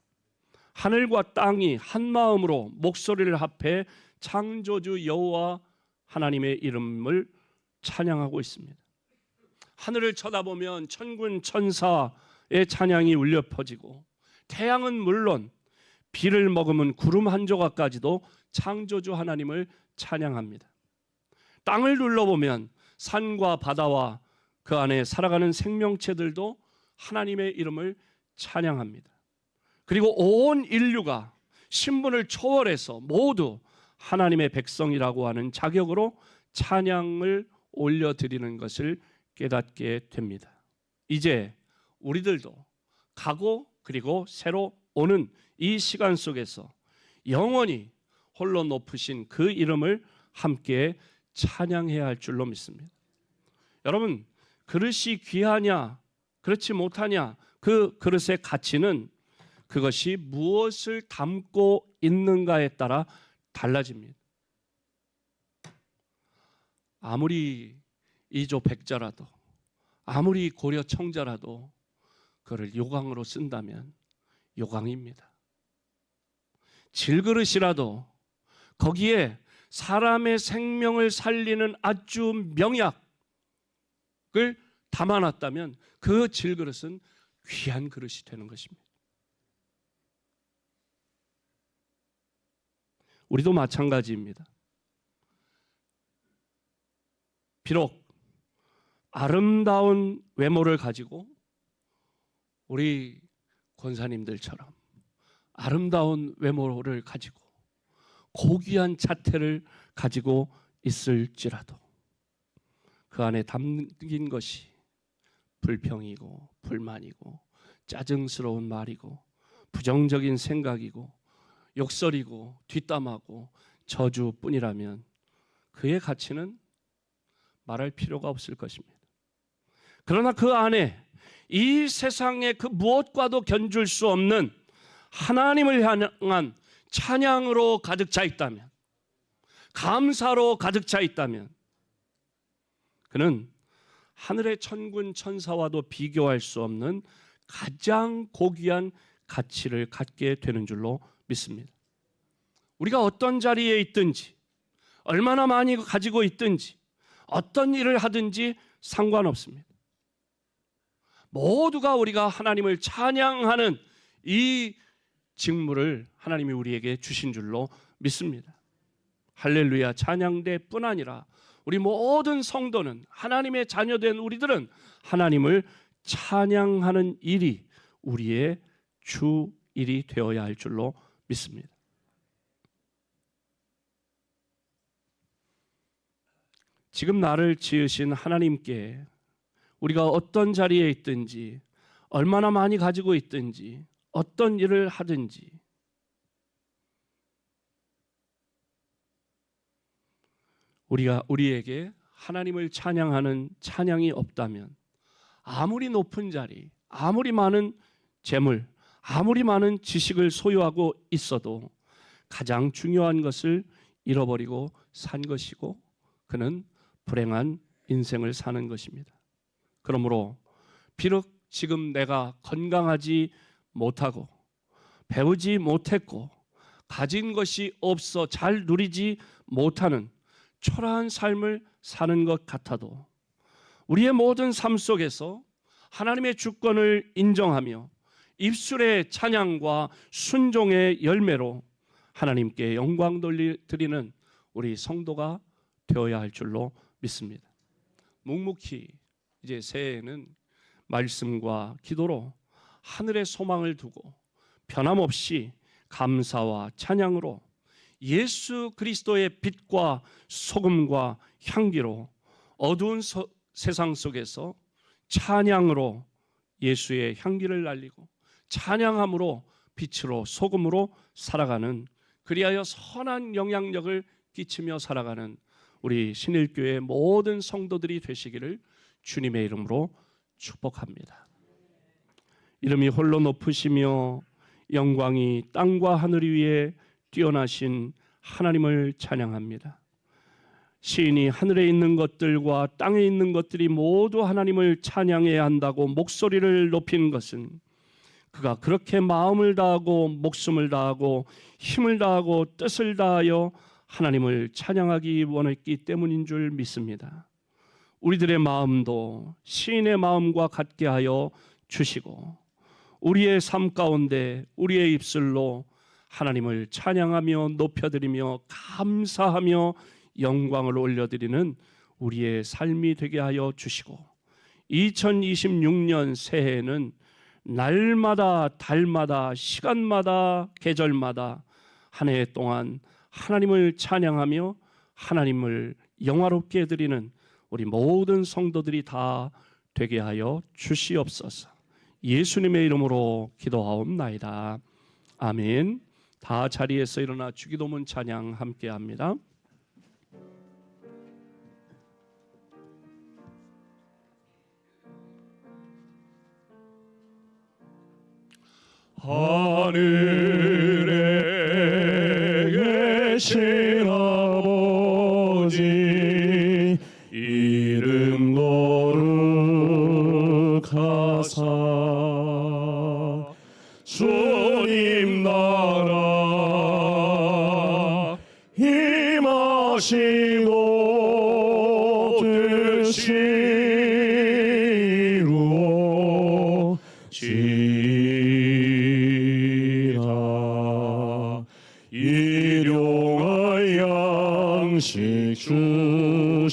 하늘과 땅이 한 마음으로 목소리를 합해 창조주 여호와 하나님의 이름을 찬양하고 있습니다. 하늘을 쳐다보면 천군 천사의 찬양이 울려 퍼지고 태양은 물론 비를 머금은 구름 한 조각까지도 창조주 하나님을 찬양합니다. 땅을 둘러보면 산과 바다와 그 안에 살아가는 생명체들도 하나님의 이름을 찬양합니다. 그리고 온 인류가 신분을 초월해서 모두 하나님의 백성이라고 하는 자격으로 찬양을 올려드리는 것을 깨닫게 됩니다. 이제 우리들도 가고 그리고 새로 오는 이 시간 속에서 영원히 홀로 높으신 그 이름을 함께 찬양해야 할 줄로 믿습니다. 여러분, 그릇이 귀하냐 그렇지 못하냐 그 그릇의 가치는 그것이 무엇을 담고 있는가에 따라 달라집니다. 아무리 이조 백자라도 아무리 고려 청자라도 그를 요강으로 쓴다면 요강입니다. 질그릇이라도 거기에 사람의 생명을 살리는 아주 명약을 담아놨다면 그 질그릇은 귀한 그릇이 되는 것입니다. 우리도 마찬가지입니다. 비록 아름다운 외모를 가지고 우리 권사님들처럼 아름다운 외모를 가지고 고귀한 자태를 가지고 있을지라도 그 안에 담긴 것이 불평이고 불만이고 짜증스러운 말이고 부정적인 생각이고 욕설이고 뒷담하고 저주뿐이라면 그의 가치는 말할 필요가 없을 것입니다. 그러나 그 안에 이 세상의 그 무엇과도 견줄 수 없는 하나님을 향한 찬양으로 가득 차 있다면, 감사로 가득 차 있다면 그는 하늘의 천군 천사와도 비교할 수 없는 가장 고귀한 가치를 갖게 되는 줄로 믿습니다. 우리가 어떤 자리에 있든지 얼마나 많이 가지고 있든지 어떤 일을 하든지 상관없습니다. 모두가 우리가 하나님을 찬양하는 이 직무를 하나님이 우리에게 주신 줄로 믿습니다. 할렐루야 찬양대뿐 아니라 우리 모든 성도는 하나님의 자녀된 우리들은 하나님을 찬양하는 일이 우리의 주 일이 되어야 할 줄로 믿습니다. 지금 나를 지으신 하나님께 우리가 어떤 자리에 있든지 얼마나 많이 가지고 있든지 어떤 일을 하든지 우리에게 하나님을 찬양하는 찬양이 없다면 아무리 높은 자리, 아무리 많은 재물, 아무리 많은 지식을 소유하고 있어도 가장 중요한 것을 잃어버리고 산 것이고 그는 불행한 인생을 사는 것입니다. 그러므로 비록 지금 내가 건강하지 못하고 배우지 못했고 가진 것이 없어 잘 누리지 못하는 초라한 삶을 사는 것 같아도 우리의 모든 삶 속에서 하나님의 주권을 인정하며 입술의 찬양과 순종의 열매로 하나님께 영광 드리는 우리 성도가 되어야 할 줄로 믿습니다. 묵묵히 이제 새해에는 말씀과 기도로 하늘의 소망을 두고 변함없이 감사와 찬양으로 예수 그리스도의 빛과 소금과 향기로 어두운 세상 속에서 찬양으로 예수의 향기를 날리고 찬양함으로 빛으로 소금으로 살아가는, 그리하여 선한 영향력을 끼치며 살아가는 우리 신일교회 모든 성도들이 되시기를 주님의 이름으로 축복합니다. 이름이 홀로 높으시며 영광이 땅과 하늘 위에 뛰어나신 하나님을 찬양합니다. 시인이 하늘에 있는 것들과 땅에 있는 것들이 모두 하나님을 찬양해야 한다고 목소리를 높인 것은 그가 그렇게 마음을 다하고 목숨을 다하고 힘을 다하고 뜻을 다하여 하나님을 찬양하기 원했기 때문인 줄 믿습니다. 우리들의 마음도 시인의 마음과 같게 하여 주시고 우리의 삶 가운데 우리의 입술로 하나님을 찬양하며 높여드리며 감사하며 영광을 올려드리는 우리의 삶이 되게 하여 주시고 2026년 새해에는 날마다 달마다 시간마다 계절마다 한 해 동안 하나님을 찬양하며 하나님을 영화롭게 해드리는 우리 모든 성도들이 다 되게 하여 주시옵소서. 예수님의 이름으로 기도하옵나이다. 아멘. 다 자리에서 일어나 주기도문 찬양 함께합니다. 하늘에 계신 아버지 이름 거룩하사 주님 나라 임하시고 뜻이 이루어지라. 일용할 양식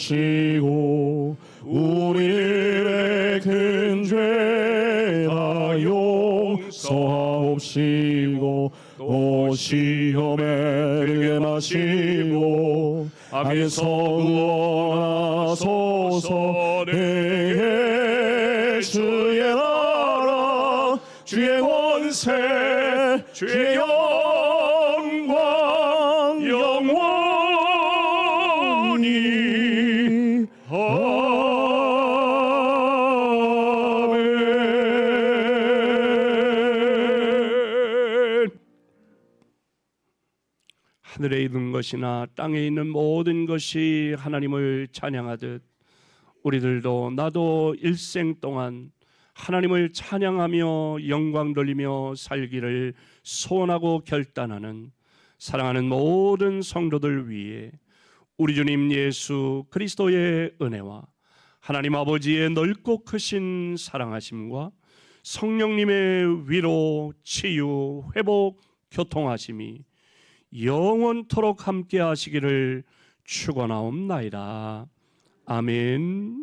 주시고 우리의 큰 죄 다 용서하옵시고 또 시험에 들게 마시고 악에서 구원하소서. 내게 주의 나라 주의 권세 주의 영광 영원히 아멘. 하늘에 있는 것이나 땅에 있는 모든 것이 하나님을 찬양하듯 우리들도 나도 일생 동안 하나님을 찬양하며 영광 돌리며 살기를 소원하고 결단하는 사랑하는 모든 성도들 위해 우리 주님 예수 그리스도의 은혜와 하나님 아버지의 넓고 크신 사랑하심과 성령님의 위로 치유 회복 교통하심이 영원토록 함께 하시기를 축원하옵나이다. 아멘.